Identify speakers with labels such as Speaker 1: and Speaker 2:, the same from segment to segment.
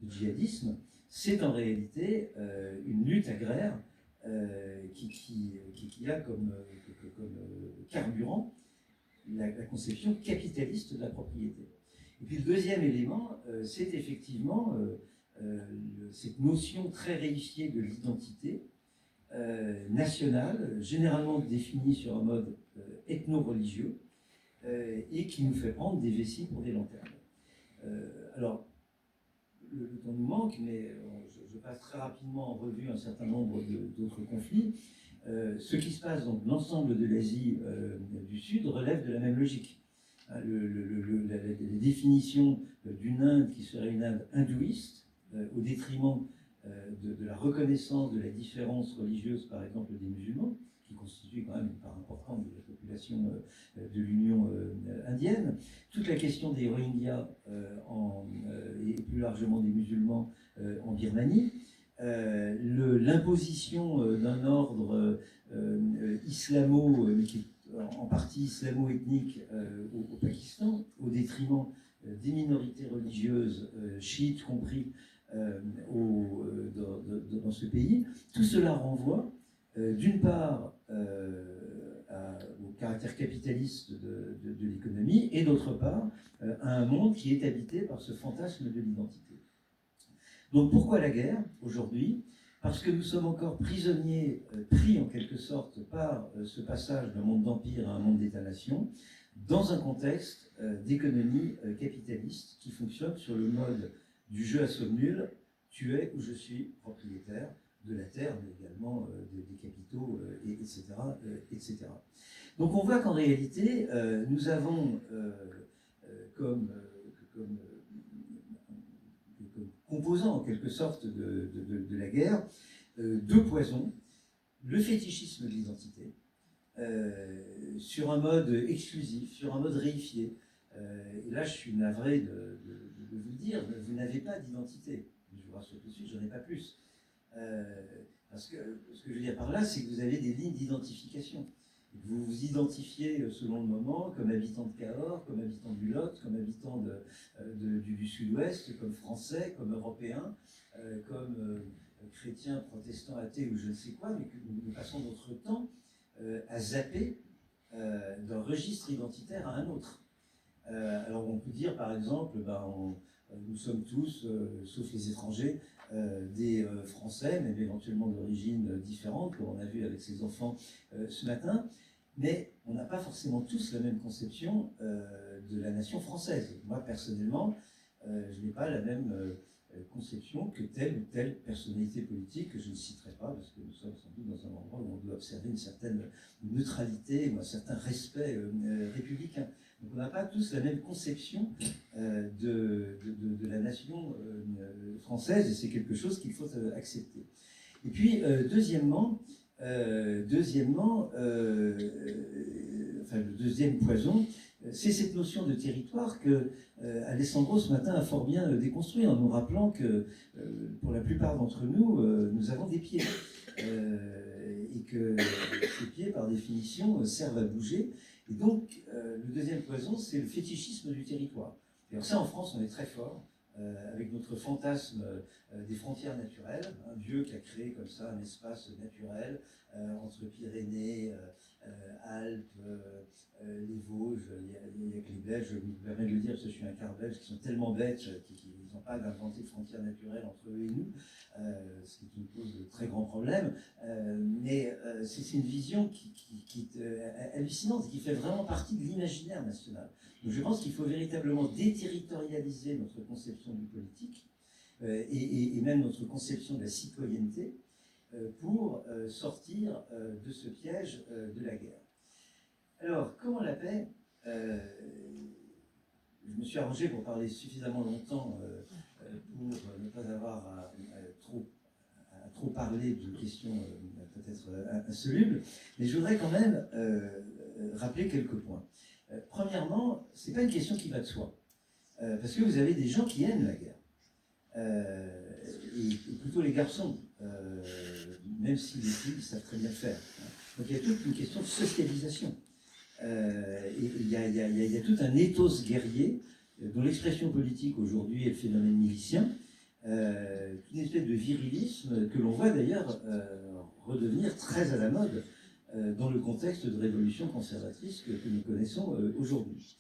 Speaker 1: djihadisme, c'est en réalité une lutte agraire qui a comme carburant la conception capitaliste de la propriété. Et puis le deuxième élément, c'est effectivement cette notion très réifiée de l'identité nationale, généralement définie sur un mode ethno-religieux, et qui nous fait prendre des vessies pour des lanternes. Alors, le temps nous manque, mais je passe très rapidement en revue un certain nombre d'autres conflits. Ce qui se passe dans l'ensemble de l'Asie du Sud relève de la même logique. La définition d'une Inde qui serait une Inde hindouiste, au détriment de la reconnaissance de la différence religieuse, par exemple, des musulmans, qui constitue quand même une part importante de la population de l'Union indienne. Toute la question des Rohingyas et plus largement des musulmans en Birmanie. L'imposition d'un ordre islamo, qui est en partie islamo-ethnique au Pakistan, au détriment des minorités religieuses, chiites compris, dans ce pays. Tout cela renvoie d'une part au caractère capitaliste de l'économie et d'autre part à un monde qui est habité par ce fantasme de l'identité. Donc pourquoi la guerre aujourd'hui? Parce que nous sommes encore prisonniers, pris en quelque sorte par ce passage d'un monde d'empire à un monde d'État-nation, dans un contexte d'économie capitaliste qui fonctionne sur le mode du jeu à somme nulle, tu es ou je suis propriétaire de la terre, mais également des capitaux, etc., etc. Donc on voit qu'en réalité, nous avons comme composant en quelque sorte de la guerre deux poisons, le fétichisme de l'identité, sur un mode exclusif, sur un mode réifié. Et là, je suis navré de vous le dire, vous n'avez pas d'identité. Je vous rassure tout de suite, je n'en ai pas plus. Parce que ce que je veux dire par là, c'est que vous avez des lignes d'identification. Vous vous identifiez selon le moment comme habitant de Cahors, comme habitant du Lot, comme habitant du Sud-Ouest, comme Français, comme Européen, comme chrétien, protestant, athée ou je ne sais quoi, mais que nous passons notre temps à zapper d'un registre identitaire à un autre. Alors on peut dire par exemple, nous sommes tous, sauf les étrangers, des Français, même éventuellement d'origine différente, comme on a vu avec ces enfants ce matin, mais on n'a pas forcément tous la même conception de la nation française. Moi personnellement, je n'ai pas la même conception que telle ou telle personnalité politique que je ne citerai pas, parce que nous sommes sans doute dans un endroit où on doit observer une certaine neutralité ou un certain respect républicain. Donc on n'a pas tous la même conception de la nation française, et c'est quelque chose qu'il faut accepter. Et puis, deuxièmement, le deuxième poison, c'est cette notion de territoire que Alessandro ce matin a fort bien déconstruit en nous rappelant que pour la plupart d'entre nous, nous avons des pieds. Et que ces pieds, par définition, servent à bouger. Et donc, le deuxième poison, c'est le fétichisme du territoire. Et alors ça, en France, on est très fort, avec notre fantasme des frontières naturelles, un Dieu qui a créé comme ça un espace naturel entre Pyrénées, Alpes, les Vosges, il y a que les Belges, je me permets de le dire parce que je suis un quart belge, qui sont tellement bêtes qu'ils n'ont pas inventé de frontières naturelles entre eux et nous, ce qui nous pose de très grands problèmes. Mais c'est une vision qui est hallucinante et qui fait vraiment partie de l'imaginaire national. Donc je pense qu'il faut véritablement déterritorialiser notre conception du politique et même notre conception de la citoyenneté pour sortir de ce piège de la guerre. Alors, comment la paix je me suis arrangé pour parler suffisamment longtemps pour ne pas avoir à trop parler de questions peut-être insolubles, mais je voudrais quand même rappeler quelques points. Premièrement, ce n'est pas une question qui va de soi, parce que vous avez des gens qui aiment la guerre, et plutôt les garçons, même si les filles savent très bien le faire. Donc il y a toute une question de socialisation. Il y a tout un ethos guerrier dont l'expression politique aujourd'hui est le phénomène milicien, espèce de virilisme que l'on voit d'ailleurs redevenir très à la mode dans le contexte de révolution conservatrice que nous connaissons aujourd'hui.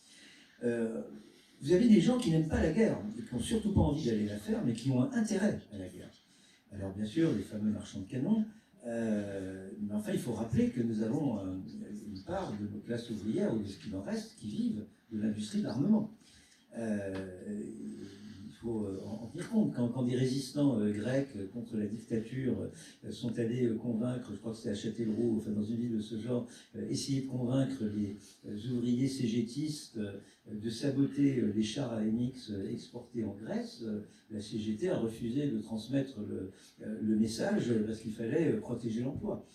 Speaker 1: Vous avez des gens qui n'aiment pas la guerre, et qui n'ont surtout pas envie d'aller la faire, mais qui ont un intérêt à la guerre. Alors bien sûr, les fameux marchands de canons, mais enfin il faut rappeler que nous avons une part de nos classes ouvrières, ou de ce qu'il en reste, qui vivent de l'industrie de l'armement. Il faut en tenir compte. Quand des résistants grecs contre la dictature sont allés convaincre, je crois que c'était à Châtellerault, enfin dans une ville de ce genre, essayer de convaincre les ouvriers cégétistes de saboter les chars AMX exportés en Grèce, la CGT a refusé de transmettre le message parce qu'il fallait protéger l'emploi.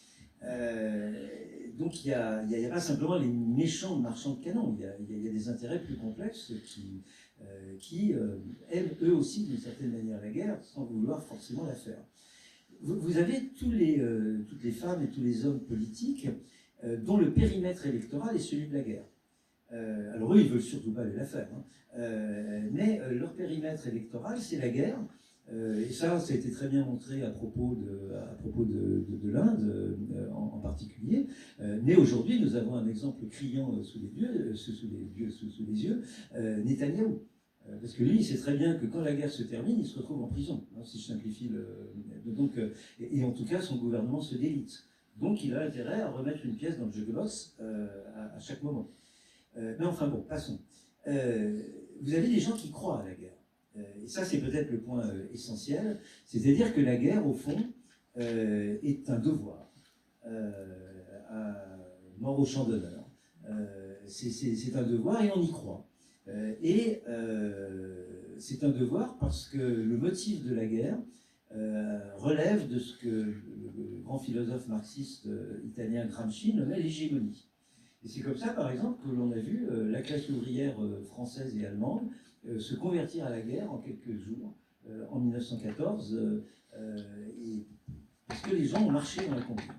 Speaker 1: Donc il n'y a pas simplement les méchants marchands de canons, il y a des intérêts plus complexes qui aiment eux aussi d'une certaine manière la guerre sans vouloir forcément la faire. Vous avez toutes les femmes et tous les hommes politiques dont le périmètre électoral est celui de la guerre. Alors eux, ils ne veulent surtout pas aller la faire, hein. Mais leur périmètre électoral, c'est la guerre. Et ça a été très bien montré à propos de l'Inde en particulier. Mais aujourd'hui, nous avons un exemple criant sous les yeux, Netanyahou. Parce que lui, il sait très bien que quand la guerre se termine, il se retrouve en prison, hein, si je simplifie et en tout cas, son gouvernement se délite. Donc il a intérêt à remettre une pièce dans le jukebox à chaque moment. Mais enfin bon, passons. Vous avez des gens qui croient à la guerre. Et ça, c'est peut-être le point essentiel. C'est-à-dire que la guerre, au fond, est un devoir, mort au champ d'honneur. C'est un devoir et on y croit. Et c'est un devoir parce que le motif de la guerre relève de ce que le grand philosophe marxiste italien Gramsci nommait l'hégémonie. Et c'est comme ça, par exemple, que l'on a vu la classe ouvrière française et allemande se convertir à la guerre en quelques jours, en 1914, parce que les gens ont marché dans la conduite,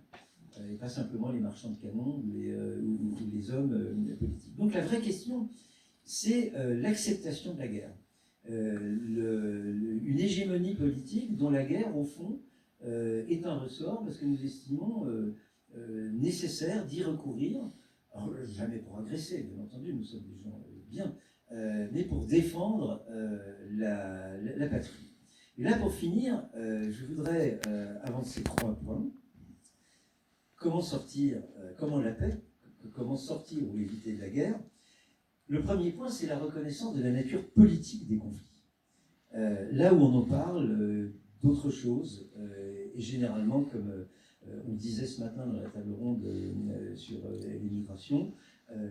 Speaker 1: et pas simplement les marchands de canons ou les hommes politiques. Donc la vraie question, c'est l'acceptation de la guerre. Une hégémonie politique dont la guerre, au fond, est un ressort, parce que nous estimons nécessaire d'y recourir. Alors, jamais pour agresser, bien entendu, nous sommes des gens bien, mais pour défendre la patrie. Et là, pour finir, je voudrais avancer 3 points. Comment sortir, comment la paix, comment sortir ou éviter de la guerre. Le premier point, c'est la reconnaissance de la nature politique des conflits. Là où on en parle d'autre chose, et généralement, comme on disait ce matin dans la table ronde sur l'immigration,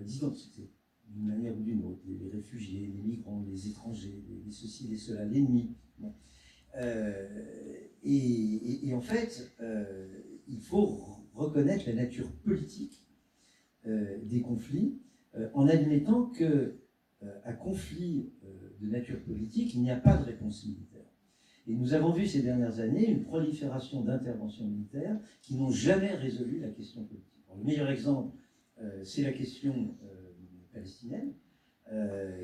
Speaker 1: d'identité, d'une manière ou d'une autre, les réfugiés, les migrants, les étrangers, les ceci, les cela, l'ennemi. Bon. Et en fait, il faut reconnaître la nature politique des conflits en admettant qu'à conflit de nature politique, il n'y a pas de réponse militaire. Et nous avons vu ces dernières années une prolifération d'interventions militaires qui n'ont jamais résolu la question politique. Alors, le meilleur exemple, c'est la question palestinienne,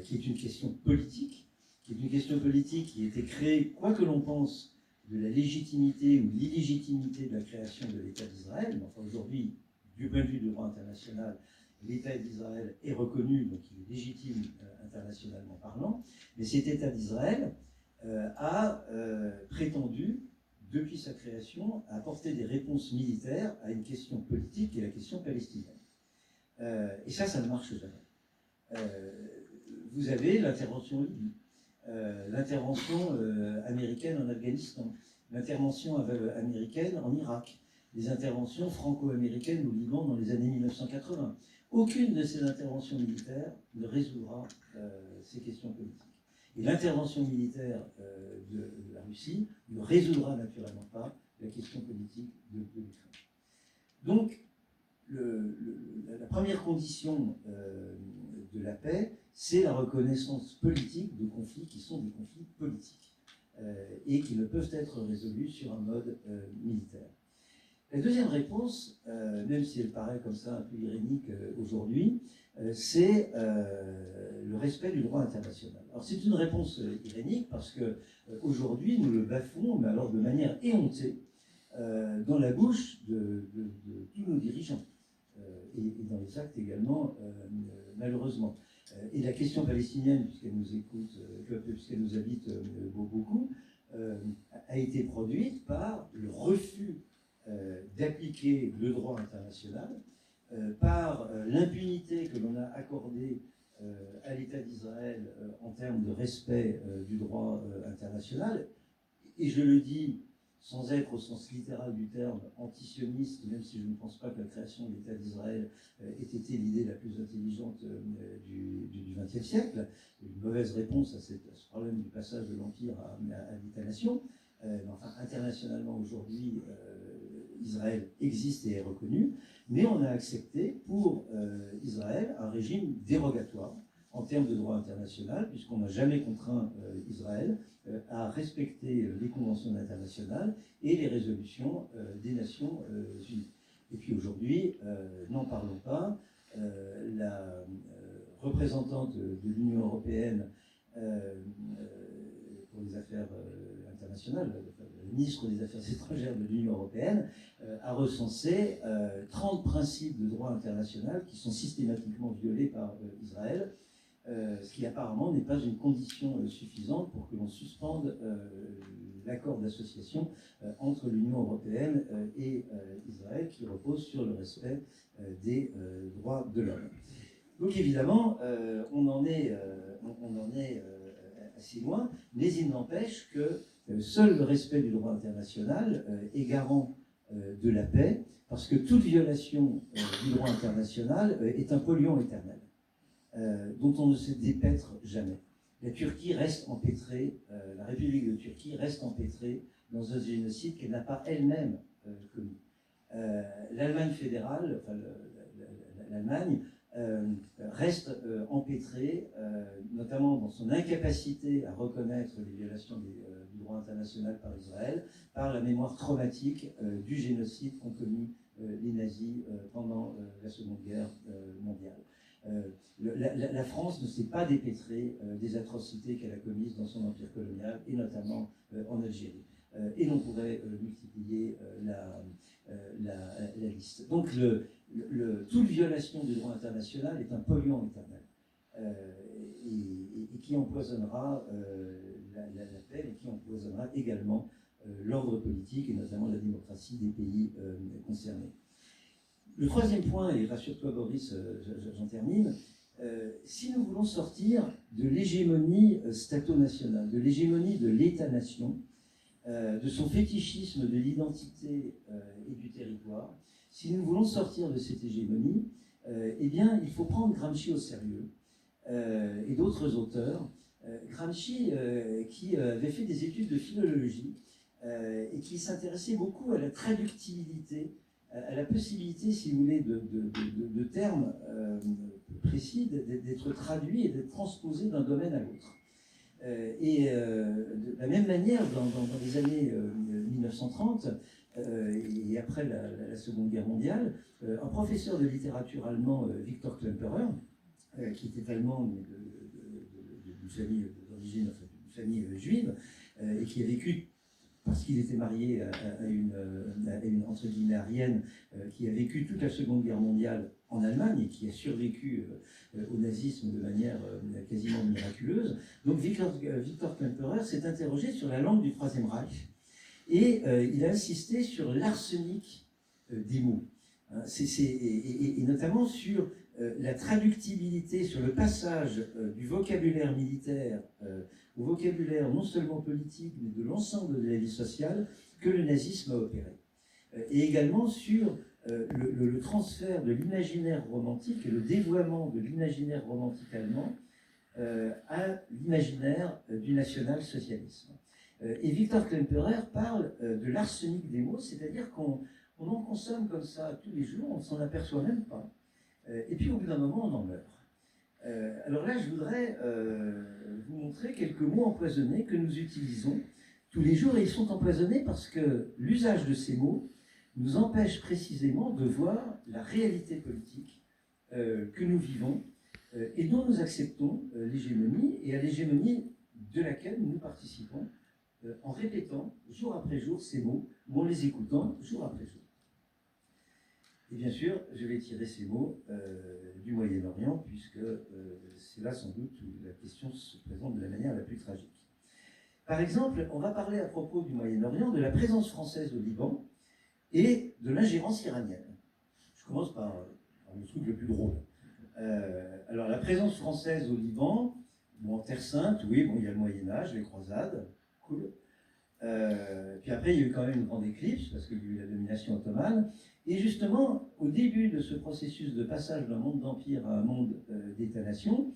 Speaker 1: qui est une question politique, qui a été créée, quoi que l'on pense de la légitimité ou de l'illégitimité de la création de l'État d'Israël. Mais enfin, aujourd'hui, du point de vue du droit international, l'État d'Israël est reconnu, donc il est légitime internationalement parlant, mais cet État d'Israël a prétendu, depuis sa création, à apporter des réponses militaires à une question politique qui est la question palestinienne. Et ça ne marche jamais. Vous avez l'intervention en Libye, l'intervention américaine en Afghanistan, l'intervention américaine en Irak, les interventions franco-américaines au Liban dans les années 1980. Aucune de ces interventions militaires ne résoudra ces questions politiques. Et l'intervention militaire de la Russie ne résoudra naturellement pas la question politique de l'Ukraine. Donc, la première condition de la paix, c'est la reconnaissance politique de conflits qui sont des conflits politiques et qui ne peuvent être résolus sur un mode militaire. La deuxième réponse, même si elle paraît comme ça un peu irénique aujourd'hui, c'est le respect du droit international. Alors c'est une réponse irénique parce que aujourd'hui nous le bafouons, mais alors de manière éhontée, dans la bouche de tous nos dirigeants et dans les actes également, malheureusement. Et la question palestinienne, puisqu'elle nous écoute, puisqu'elle nous habite beaucoup, a été produite par le refus d'appliquer le droit international, par l'impunité que l'on a accordée à l'État d'Israël en termes de respect du droit international. Et je le dis sans être au sens littéral du terme antisioniste, même si je ne pense pas que la création de l'État d'Israël ait été l'idée la plus intelligente du XXe siècle, une mauvaise réponse à ce problème du passage de l'Empire à l'État-nation. Mais enfin, internationalement aujourd'hui, Israël existe et est reconnu, mais on a accepté pour Israël un régime dérogatoire en termes de droit international, puisqu'on n'a jamais contraint Israël à respecter les conventions internationales et les résolutions des Nations Unies. Et puis aujourd'hui, n'en parlons pas, la représentante de l'Union européenne pour les affaires internationales, le ministre des Affaires étrangères de l'Union européenne, a recensé 30 principes de droit international qui sont systématiquement violés par Israël, ce qui apparemment n'est pas une condition suffisante pour que l'on suspende l'accord d'association entre l'Union européenne et Israël, qui repose sur le respect des droits de l'homme. Donc évidemment, on en est assez loin, mais il n'empêche que seul le respect du droit international est garant de la paix, parce que toute violation du droit international est un polluant éternel, dont on ne se dépêtre jamais. La Turquie reste empêtrée, la République de Turquie reste empêtrée dans un génocide qu'elle n'a pas elle-même commis. L'Allemagne fédérale, enfin l'Allemagne, reste empêtrée, notamment dans son incapacité à reconnaître les violations du droit international par Israël, par la mémoire traumatique du génocide qu'ont commis les nazis pendant la Seconde Guerre mondiale. La France ne s'est pas dépêtrée des atrocités qu'elle a commises dans son empire colonial, et notamment en Algérie. Et l'on pourrait multiplier la liste. Donc toute violation du droit international est un polluant éternel et qui empoisonnera la paix, et qui empoisonnera également l'ordre politique et notamment la démocratie des pays concernés. Le troisième point, et rassure-toi Boris, j'en termine, si nous voulons sortir de l'hégémonie stato-nationale, de l'hégémonie de l'État-nation, de son fétichisme de l'identité et du territoire, si nous voulons sortir de cette hégémonie, eh bien, il faut prendre Gramsci au sérieux et d'autres auteurs. Gramsci, qui avait fait des études de philologie et qui s'intéressait beaucoup à la traductibilité, à la possibilité, si vous voulez, de termes précis d'être traduits et d'être transposés d'un domaine à l'autre. Et de la même manière, dans les années 1930, et après la Seconde Guerre mondiale, un professeur de littérature allemand, Victor Klemperer, qui était allemand d'une famille d'origine, enfin, d'une famille juive, et qui a vécu, parce qu'il était marié à une entre guillemets arienne, qui a vécu toute la Seconde Guerre mondiale en Allemagne et qui a survécu au nazisme de manière quasiment miraculeuse. Donc Victor Klemperer s'est interrogé sur la langue du Troisième Reich et il a insisté sur l'arsenic des mots, et notamment sur la traductibilité, sur le passage du vocabulaire militaire au vocabulaire non seulement politique, mais de l'ensemble de la vie sociale que le nazisme a opéré. Et également sur le transfert de l'imaginaire romantique et le dévoiement de l'imaginaire romantique allemand à l'imaginaire du national-socialisme. Et Victor Klemperer parle de l'arsenic des mots, c'est-à-dire qu'on en consomme comme ça tous les jours, on ne s'en aperçoit même pas. Et puis au bout d'un moment, on en meurt. Alors là, je voudrais vous montrer quelques mots empoisonnés que nous utilisons tous les jours, et ils sont empoisonnés parce que l'usage de ces mots nous empêche précisément de voir la réalité politique que nous vivons et dont nous acceptons l'hégémonie, et à l'hégémonie de laquelle nous participons en répétant jour après jour ces mots, ou en les écoutant jour après jour. Et bien sûr, je vais tirer ces mots du Moyen-Orient, puisque c'est là sans doute où la question se présente de la manière la plus tragique. Par exemple, on va parler à propos du Moyen-Orient de la présence française au Liban et de l'ingérence iranienne. Je commence par le truc le plus drôle. Alors, la présence française au Liban, bon, en Terre Sainte, oui, bon, il y a le Moyen-Âge, les croisades, cool. Puis après, il y a eu quand même une grande éclipse, parce qu'il y a eu la domination ottomane. Et justement, au début de ce processus de passage d'un monde d'empire à un monde d'État-nation,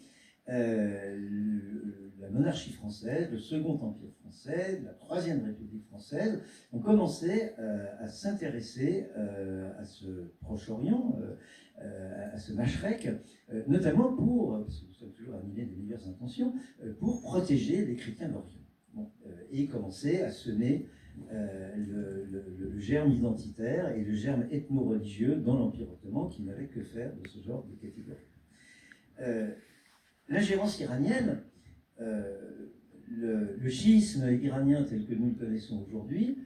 Speaker 1: la monarchie française, le second empire français, la troisième république française ont commencé à s'intéresser à ce Proche-Orient, à ce Mashrek, notamment pour, parce que nous sommes toujours animés des meilleures intentions, pour protéger les chrétiens d'Orient. Bon, et commencer à semer le germe identitaire et le germe ethno-religieux dans l'Empire ottoman qui n'avait que faire de ce genre de catégorie. L'ingérence iranienne, le chiisme iranien tel que nous le connaissons aujourd'hui,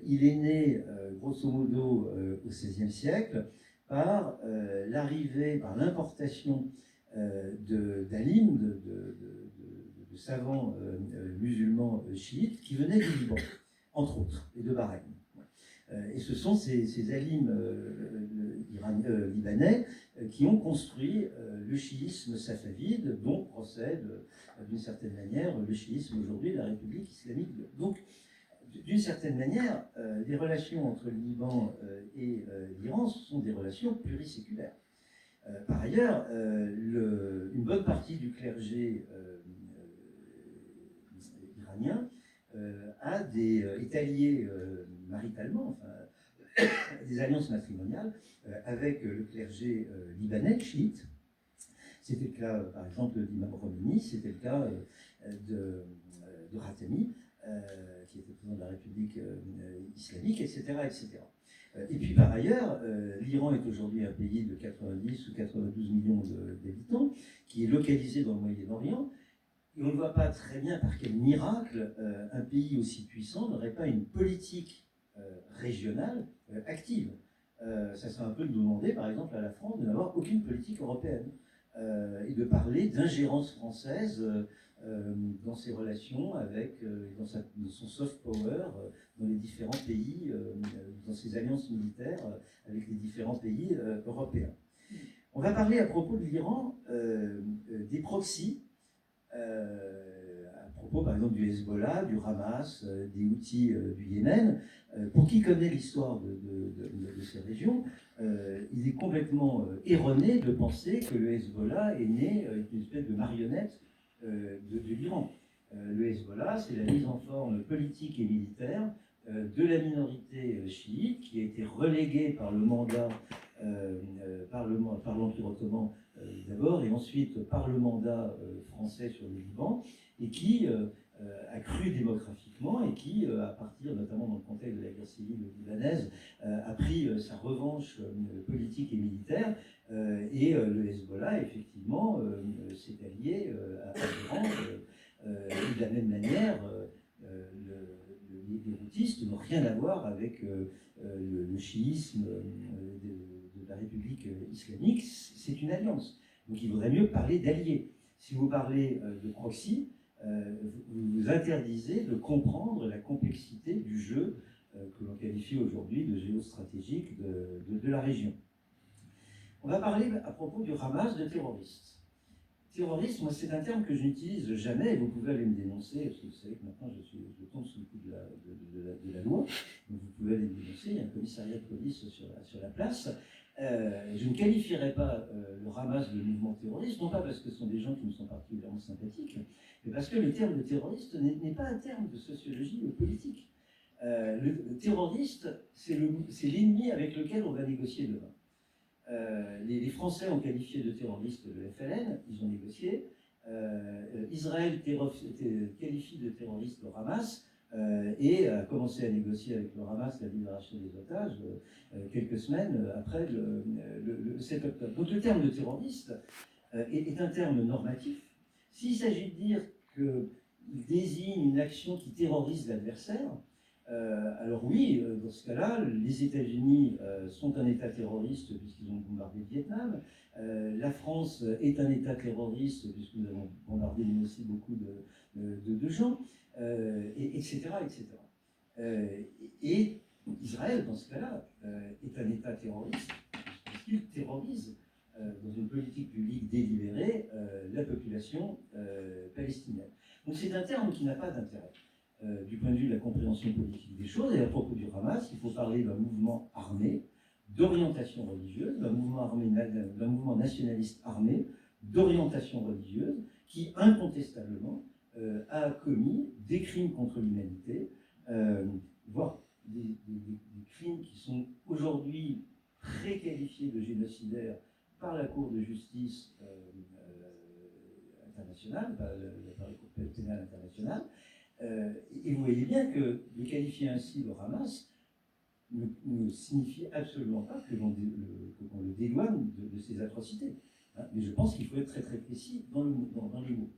Speaker 1: il est né grosso modo au XVIe siècle par l'arrivée, par l'importation d'Alim, de savants musulmans chiites qui venaient du Liban, entre autres, et de Bahreïn. Et ce sont ces alims libanais qui ont construit le chiisme safavide, dont procède d'une certaine manière le chiisme aujourd'hui de la République islamique. Donc, d'une certaine manière, les relations entre le Liban et l'Iran sont des relations pluriséculaires. Par ailleurs, une bonne partie du clergé iranien est allié maritalement, enfin, des alliances matrimoniales avec le clergé libanais, chiite. C'était le cas, par exemple, d'Imam Khomeini, c'était le cas de Khatami, qui était président de la République islamique, etc., etc. Et puis par ailleurs, l'Iran est aujourd'hui un pays de 90 ou 92 millions d'habitants, qui est localisé dans le Moyen-Orient, et on ne voit pas très bien par quel miracle un pays aussi puissant n'aurait pas une politique régionale active. Ça serait un peu de demander, par exemple, à la France de n'avoir aucune politique européenne et de parler d'ingérence française dans ses relations avec, dans son soft power, dans les différents pays, dans ses alliances militaires avec les différents pays européens. On va parler à propos de l'Iran des proxys, à propos par exemple du Hezbollah, du Hamas, des Houthis du Yémen. Pour qui connaît l'histoire de ces régions, il est complètement erroné de penser que le Hezbollah est né d'une espèce de marionnette de l'Iran. Le Hezbollah, c'est la mise en forme politique et militaire de la minorité chiite qui a été reléguée par le mandat, par l'Empire ottoman d'abord, et ensuite par le mandat français sur le Liban, et qui a cru démographiquement et qui, à partir, notamment dans le contexte de la guerre civile libanaise, a pris sa revanche politique et militaire, et le Hezbollah, effectivement, s'est allié à l'Iran. De la même manière, les houthistes n'ont rien à voir avec le chiisme de la République islamique, c'est une alliance. Donc il vaudrait mieux parler d'alliés. Si vous parlez de proxy, vous vous interdisez de comprendre la complexité du jeu que l'on qualifie aujourd'hui de géostratégique de la région. On va parler à propos du Hamas de terroristes. Terrorisme, c'est un terme que je n'utilise jamais, et vous pouvez aller me dénoncer, parce que vous savez que maintenant je tombe sous le coup de la loi, donc vous pouvez aller me dénoncer, il y a un commissariat de police sur la place. Je ne qualifierais pas le Hamas de mouvement terroriste, non pas parce que ce sont des gens qui me sont particulièrement sympathiques, mais parce que le terme de terroriste n'est pas un terme de sociologie politique. Le terroriste, c'est l'ennemi avec lequel on va négocier demain. Les Français ont qualifié de terroriste le FLN, ils ont négocié. Israël qualifie de terroriste le Hamas. et a commencé à négocier avec le Hamas la libération des otages quelques semaines après le 7 octobre. Donc le terme de terroriste est un terme normatif. S'il s'agit de dire qu'il désigne une action qui terrorise l'adversaire, alors oui, dans ce cas-là, les États-Unis sont un État terroriste puisqu'ils ont bombardé le Vietnam. La France est un État terroriste puisque nous avons bombardé nous aussi beaucoup de gens, etc. etc. Et Israël, dans ce cas-là, est un État terroriste puisqu'il terrorise dans une politique publique délibérée la population palestinienne. Donc c'est un terme qui n'a pas d'intérêt. Du point de vue de la compréhension politique des choses, et à propos du Hamas, il faut parler d'un mouvement armé, d'orientation religieuse, d'un mouvement nationaliste armé, d'orientation religieuse, qui incontestablement a commis des crimes contre l'humanité, voire des crimes qui sont aujourd'hui préqualifiés de génocidaires par la Cour de justice internationale, par la Cour pénale internationale. Et vous voyez bien que de qualifier ainsi le Hamas ne signifie absolument pas qu'on le dédouane de ces atrocités. Hein. Mais je pense qu'il faut être très très précis dans les mots.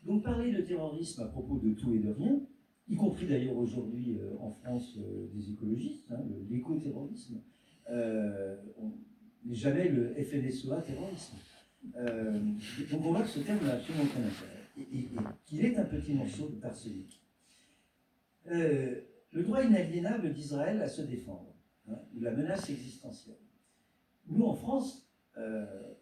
Speaker 1: Donc parler de terrorisme à propos de tout et de rien, y compris d'ailleurs aujourd'hui en France des écologistes, hein, l'éco-terrorisme, mais jamais le FNSEA terrorisme. Donc on voit que ce terme n'a absolument aucun intérêt, et qu'il est un petit morceau d'arsenic. Le droit inaliénable d'Israël à se défendre, hein, ou la menace existentielle. Nous, en France,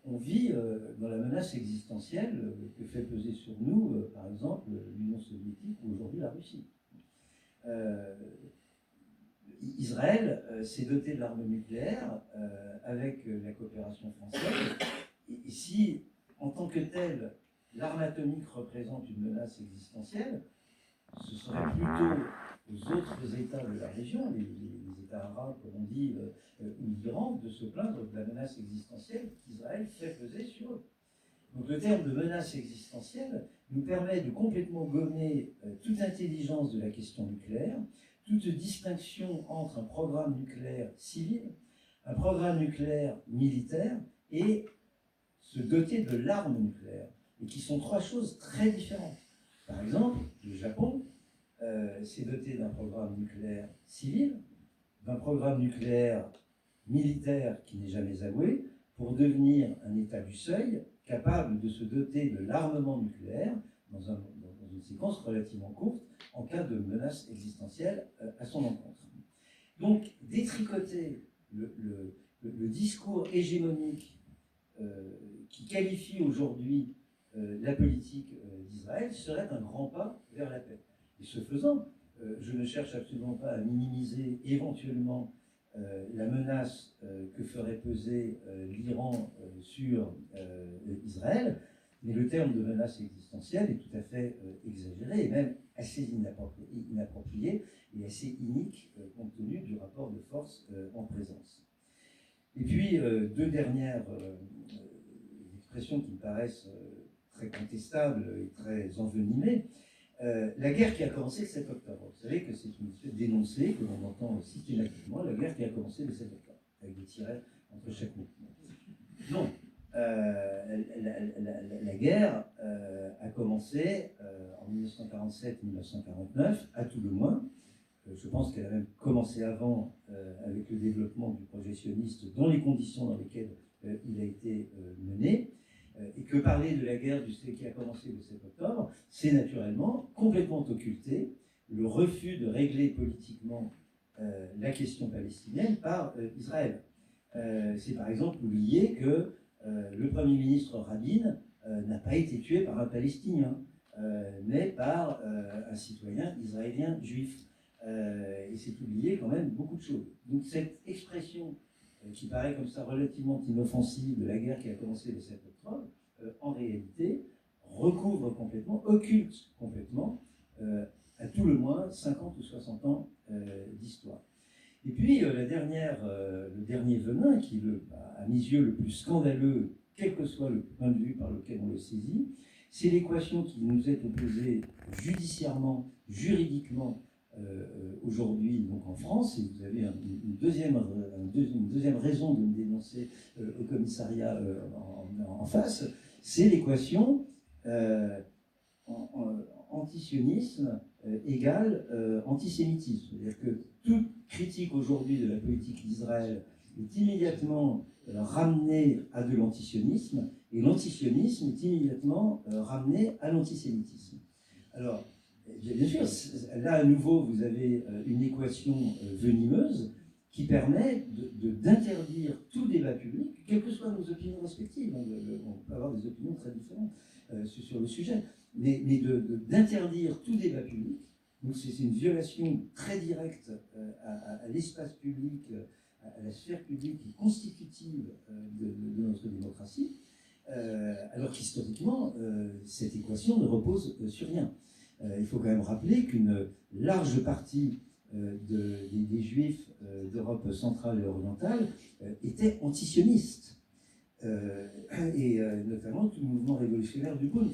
Speaker 1: on vit dans la menace existentielle que fait peser sur nous, par exemple, l'Union soviétique ou aujourd'hui la Russie. Israël s'est doté de l'arme nucléaire avec la coopération française, et si, en tant que telle, l'arme atomique représente une menace existentielle, ce serait plutôt aux autres États de la région, les États arabes, comme on dit, ou l'Iran, de se plaindre de la menace existentielle qu'Israël fait peser sur eux. Donc le terme de menace existentielle nous permet de complètement gommer toute intelligence de la question nucléaire, toute distinction entre un programme nucléaire civil, un programme nucléaire militaire et se doter de l'arme nucléaire, et qui sont trois choses très différentes. Par exemple, le Japon s'est doté d'un programme nucléaire civil, d'un programme nucléaire militaire qui n'est jamais avoué, pour devenir un État du seuil capable de se doter de l'armement nucléaire dans une séquence relativement courte en cas de menace existentielle à son encontre. Donc, détricoter le discours hégémonique qui qualifie aujourd'hui la politique d'Israël serait un grand pas vers la paix. Et ce faisant, je ne cherche absolument pas à minimiser éventuellement la menace que ferait peser l'Iran sur Israël, mais le terme de menace existentielle est tout à fait exagéré et même assez inapproprié et assez inique compte tenu du rapport de force en présence. Et puis, deux dernières expressions qui me paraissent très contestables et très envenimées. La guerre qui a commencé le 7 octobre. Vous savez que c'est une espèce d'énoncé que l'on entend systématiquement, la guerre qui a commencé le 7 octobre, avec des tirets entre chaque mot. Non, la guerre a commencé en 1947-1949, à tout le moins. Je pense qu'elle a même commencé avant avec le développement du projet sioniste dans les conditions dans lesquelles il a été mené. Et que parler de la guerre qui a commencé le 7 octobre, c'est naturellement complètement occulter le refus de régler politiquement la question palestinienne par Israël. C'est par exemple oublier que le Premier ministre Rabin n'a pas été tué par un Palestinien, mais par un citoyen israélien juif. Et c'est oublier quand même beaucoup de choses. Donc cette expression qui paraît comme ça relativement inoffensive de la guerre qui a commencé le 7 octobre, en réalité recouvre complètement, occulte complètement, à tout le moins 50 ou 60 ans d'histoire. Et puis le dernier venin, qui est à mes yeux le plus scandaleux, quel que soit le point de vue par lequel on le saisit, c'est l'équation qui nous est opposée judiciairement, juridiquement, aujourd'hui donc en France, et vous avez une deuxième raison de me dénoncer au commissariat en face, c'est l'équation antisionisme égale antisémitisme. C'est-à-dire que toute critique aujourd'hui de la politique d'Israël est immédiatement ramené à de l'antisionisme, et l'antisionisme est immédiatement ramené à l'antisémitisme. Alors, bien sûr, là à nouveau, vous avez une équation venimeuse qui permet d'interdire tout débat public, quelles que soient nos opinions respectives. On peut avoir des opinions très différentes sur le sujet, mais d'interdire tout débat public. Donc c'est une violation très directe à l'espace public, à la sphère publique qui est constitutive de notre démocratie, alors qu'historiquement, cette équation ne repose sur rien. Il faut quand même rappeler qu'une large partie des Juifs d'Europe centrale et orientale étaient antisionistes, et notamment tout le mouvement révolutionnaire du Bund,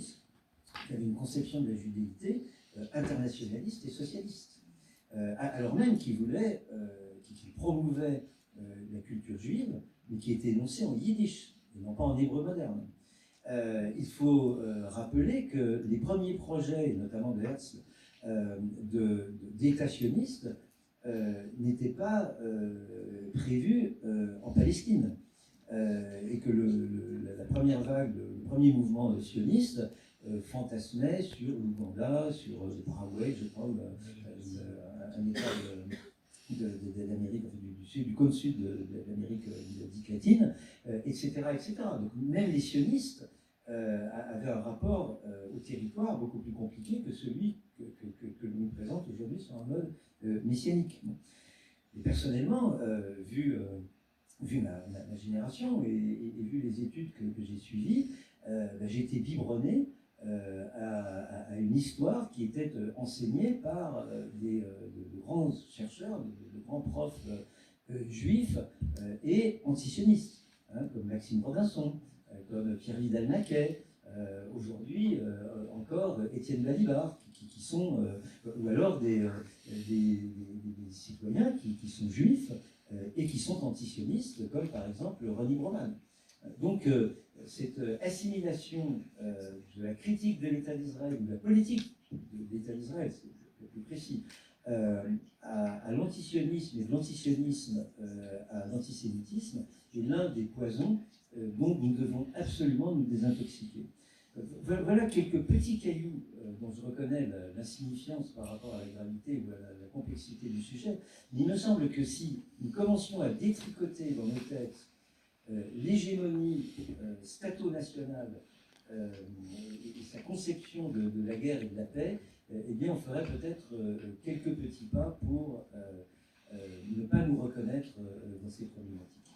Speaker 1: qui avait une conception de la judéité internationaliste et socialiste, alors même qu'il promouvait la culture juive, mais qui était énoncée en yiddish, et non pas en hébreu moderne. Il faut rappeler que les premiers projets, notamment de Herzl, d'État sioniste, n'étaient pas prévus en Palestine. Et que la première vague, le premier mouvement sioniste fantasmait sur l'Ouganda, sur le Paraguay, je crois, un État d'Amérique du Sud, du cône sud de l'Amérique dite latine, etc., etc. Donc même les sionistes avaient un rapport au territoire beaucoup plus compliqué que celui que l'on nous présente aujourd'hui sur un mode messianique. Et personnellement, vu ma génération et vu les études que j'ai suivies, j'ai été biberonné à une histoire qui était enseignée par de grands chercheurs, de grands profs juifs et antisionistes, comme Maxime Robinson, comme Pierre Vidal-Naquet, aujourd'hui encore Étienne Balibar, qui sont, ou alors des citoyens qui sont juifs et qui sont antisionistes, comme par exemple Ronnie Broman. Donc cette assimilation de la critique de l'État d'Israël, ou de la politique de l'État d'Israël, c'est plus précis, à l'antisionisme et de l'antisionisme à l'antisémitisme est l'un des poisons dont nous devons absolument nous désintoxiquer. Voilà quelques petits cailloux dont je reconnais l'insignifiance par rapport à la gravité ou à la complexité du sujet. Mais il me semble que si nous commencions à détricoter dans nos têtes l'hégémonie stato-nationale et sa conception de la guerre et de la paix, eh bien on ferait peut-être quelques petits pas pour ne pas nous reconnaître dans ces problématiques.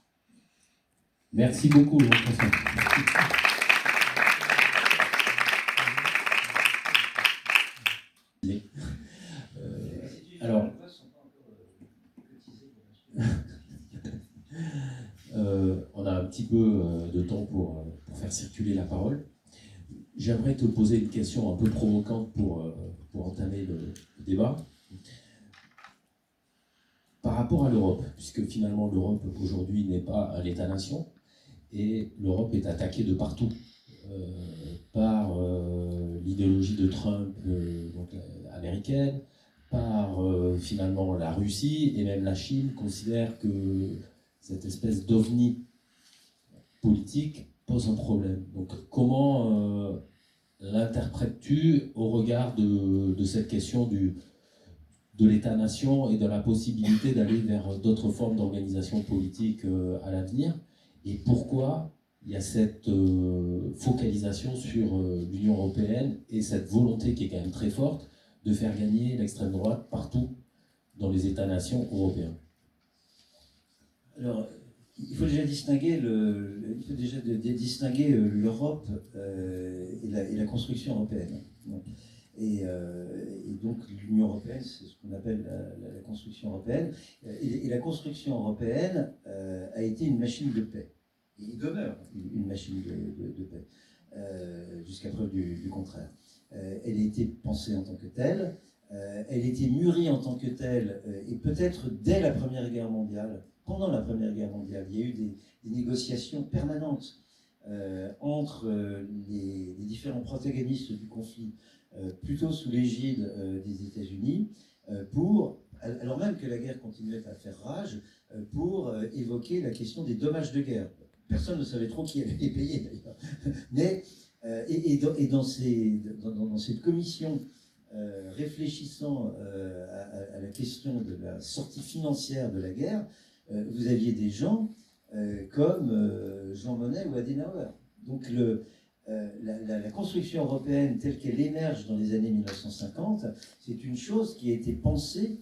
Speaker 2: Merci beaucoup, Jean-François. Alors, on a un petit peu de temps pour faire circuler la parole. J'aimerais te poser une question un peu provocante pour entamer le débat. Par rapport à l'Europe, puisque finalement l'Europe aujourd'hui n'est pas un État-nation, et l'Europe est attaquée de partout par l'idéologie de Trump donc, américaine, par finalement la Russie, et même la Chine considère que cette espèce d'ovni politique pose un problème. Donc comment l'interprètes-tu au regard de cette question de l'État-nation et de la possibilité d'aller vers d'autres formes d'organisation politique à l'avenir? Et pourquoi il y a cette focalisation sur l'Union européenne et cette volonté qui est quand même très forte de faire gagner l'extrême droite partout dans les États-nations européens?
Speaker 1: Alors, il faut déjà distinguer l'Europe et la construction européenne. Et donc l'Union européenne, c'est ce qu'on appelle la construction européenne. Et la construction européenne a été une machine de paix. Et il demeure une machine de paix, jusqu'à preuve du contraire. Elle a été pensée en tant que telle. elle était mûrie en tant que telle, et peut-être dès la Première Guerre mondiale, pendant la Première Guerre mondiale, il y a eu des négociations permanentes entre les différents protagonistes du conflit, plutôt sous l'égide des États-Unis, alors même que la guerre continuait à faire rage, pour évoquer la question des dommages de guerre. Personne ne savait trop qui allait les payer d'ailleurs. Mais, dans cette commission réfléchissant à la question de la sortie financière de la guerre, vous aviez des gens comme Jean Monnet ou Adenauer. Donc la construction européenne telle qu'elle émerge dans les années 1950, c'est une chose qui a été pensée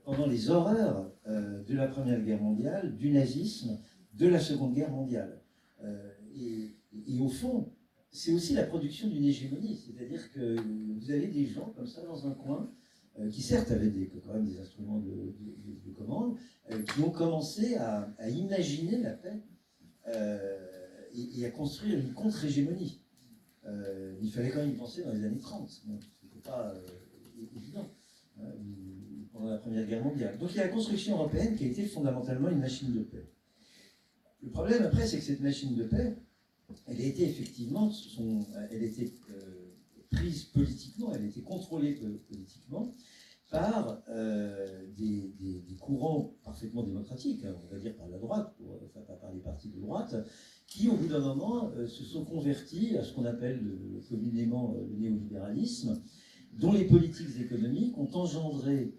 Speaker 1: pendant les horreurs de la Première Guerre mondiale, du nazisme, de la Seconde Guerre mondiale. Et au fond, c'est aussi la production d'une hégémonie, c'est-à-dire que vous avez des gens comme ça dans un coin, qui certes avaient quand même des instruments de commande, qui ont commencé à imaginer la paix et à construire une contre-hégémonie. Il fallait quand même y penser dans les années 30, bon, c'était pas évident, hein, pendant la Première Guerre mondiale. Donc il y a la construction européenne qui a été fondamentalement une machine de paix. Le problème après, c'est que cette machine de paix, elle a été effectivement, elle était prise politiquement, elle a été contrôlée politiquement par des courants parfaitement démocratiques, hein, on va dire par la droite, enfin par les partis de droite, qui au bout d'un moment se sont convertis à ce qu'on appelle communément le néolibéralisme, dont les politiques économiques ont engendré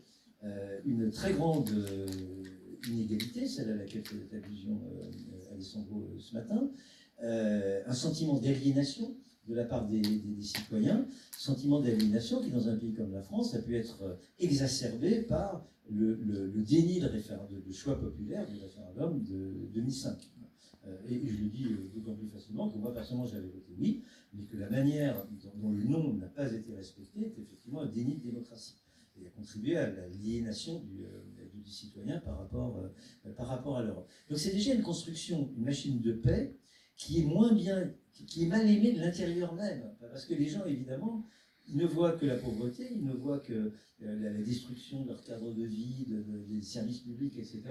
Speaker 1: une très grande inégalité, celle à laquelle fait allusion Alessandro ce matin, un sentiment d'aliénation de la part des citoyens, sentiment d'aliénation qui, dans un pays comme la France, a pu être exacerbé par le déni de choix populaire du référendum de 2005. Et je le dis d'autant plus facilement que moi, personnellement, j'avais voté oui, mais que la manière dont le non n'a pas été respecté est effectivement un déni de démocratie et a contribué à l'aliénation du citoyen par rapport à l'Europe. Donc c'est déjà une construction, une machine de paix qui est moins bien, qui est mal aimée de l'intérieur même, parce que les gens, évidemment, ils ne voient que la pauvreté, ils ne voient que la destruction de leur cadre de vie, des services publics, etc.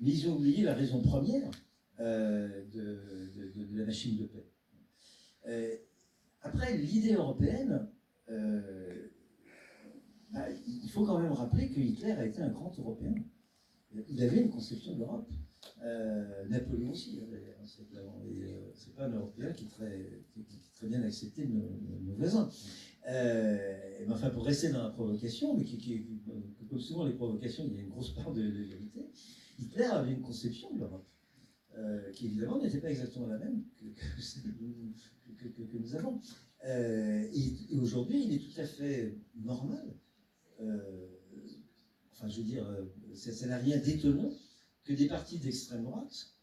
Speaker 1: Mais ils ont oublié la raison première de la machine de paix. Après, l'idée européenne, il faut quand même rappeler que Hitler a été un grand Européen. Il avait une conception de l'Europe. Napoléon aussi, d'ailleurs. C'est pas un Européen qui est très bien accepté de nos voisins. Mais enfin, pour rester dans la provocation, mais comme souvent les provocations, il y a une grosse part de vérité, Hitler avait une conception de l'Europe. Qui évidemment n'était pas exactement la même que nous avons. Et aujourd'hui, il est tout à fait normal, enfin je veux dire, ça n'a rien d'étonnant que des partis d'extrême droite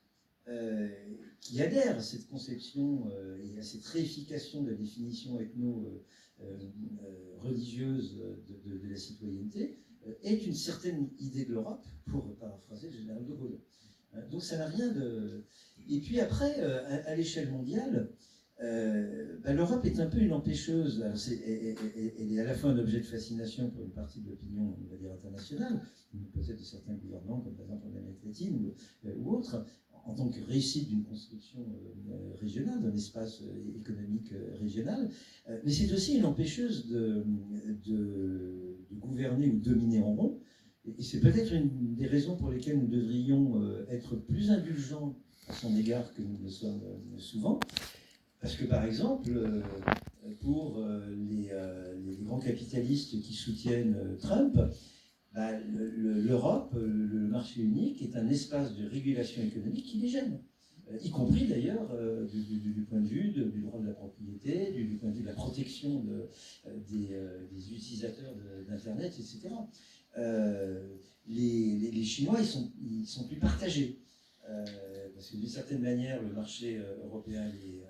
Speaker 1: qui adhèrent à cette conception et à cette réification de la définition ethno-religieuse de la citoyenneté aient une certaine idée de l'Europe, pour paraphraser le général de Gaulle. Donc ça n'a rien de... Et puis après, à l'échelle mondiale, l'Europe est un peu une empêcheuse. Alors elle est à la fois un objet de fascination pour une partie de l'opinion, on va dire, internationale, peut-être de certains gouvernements, comme par exemple en Amérique latine ou autre, en tant que réussite d'une construction régionale, d'un espace économique régional. Mais c'est aussi une empêcheuse de gouverner ou dominer en rond. Et c'est peut-être une des raisons pour lesquelles nous devrions être plus indulgents à son égard que nous le sommes souvent. Parce que, par exemple, pour les grands capitalistes qui soutiennent Trump, l'Europe, le marché unique, est un espace de régulation économique qui les gêne. Y compris d'ailleurs du point de vue du droit de la propriété, du point de vue de la protection des utilisateurs d'Internet, etc. Les Chinois, ils sont plus partagés. Parce que d'une certaine manière, le marché européen les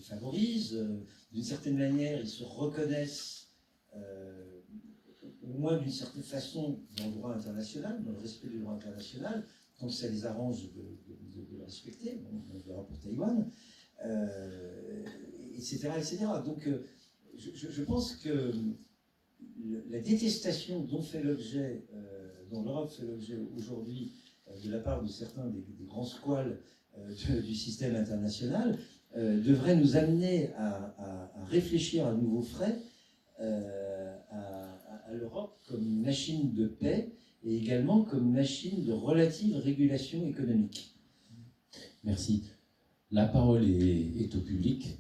Speaker 1: favorise. D'une certaine manière, ils se reconnaissent, au moins d'une certaine façon, dans le droit international, dans le respect du droit international, tant que ça les arrange de le respecter. Bon, on verra pour Taïwan, etc., etc. Donc, je pense que la détestation dont l'Europe fait l'objet aujourd'hui de la part de certains des grands squales du système international devrait nous amener à réfléchir à nouveau frais à l'Europe comme une machine de paix et également comme machine de relative régulation économique.
Speaker 2: Merci. La parole est au public.